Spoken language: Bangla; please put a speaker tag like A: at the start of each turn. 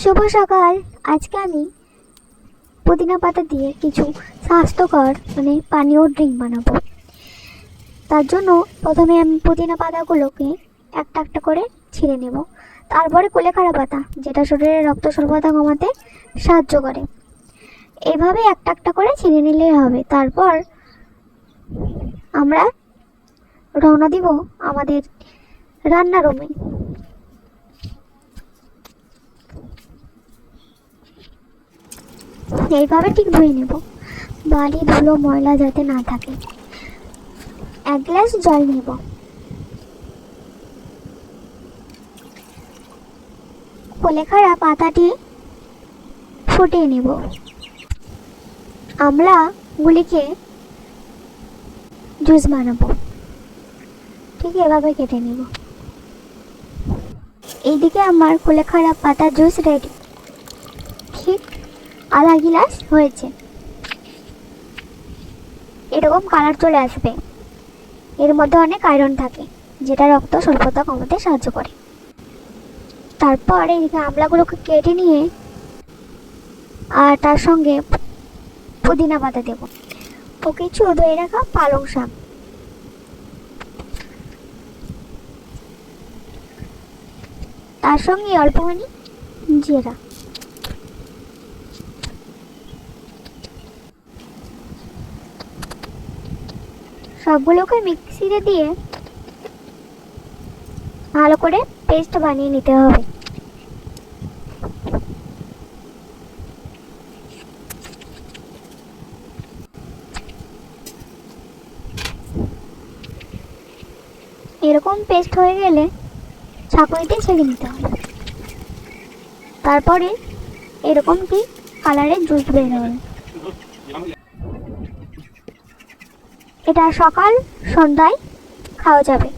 A: শুভ সকাল। আজকে আমি পুদিনা পাতা দিয়ে কিছু স্বাস্থ্যকর পানীয় ড্রিঙ্ক বানাবো। তার জন্য প্রথমে আমি পুদিনা পাতাগুলোকে একটা একটা করে ছিঁড়ে নেব। তারপরে কুলেখাড়া পাতা, যেটা শরীরে রক্ত স্বল্পতা কমাতে সাহায্য করে। এইভাবে একটা একটা করে ছিঁড়ে নিলেই হবে। তারপর আমরা রওনা দিব আমাদের রান্নার রুমে। এইভাবে ঠিক ধুয়ে নেব, বালি ধুলো ময়লা যাতে না থাকে। 1 গ্লাস জল নেব। কুলেখাড়া পাতাটি ফুটিয়ে নেব। আমলাগুলিকে জুস বানাবো, ঠিক এভাবে কেটে নেব। এইদিকে আমার কুলেখাড়া পাতা জুস রেডি। ঠিক আধা গিলাস হয়েছে। এরকম কালার চলে আসবে। এর মধ্যে অনেক আয়রন থাকে, যেটা রক্ত স্বল্পতা কমাতে সাহায্য করে। তারপর এইদিকে আমলাগুলোকে কেটে নিয়ে আর তার সঙ্গে পুদিনা পাতা দেব ও কিছু ধুয়ে রাখা পালং শাক। তার সঙ্গে অল্পখানি জিরা। সবগুলোকে মিক্সিতে দিয়ে ভালো করে পেস্ট বানিয়ে নিতে হবে। এরকম পেস্ট হয়ে গেলে ছাঁকনিতে ছেড়ে নিতে হবে। তারপরে এরকম কি কালারের জুস বের হবে। এটা সকাল সন্ধ্যায় খাওয়া যাবে।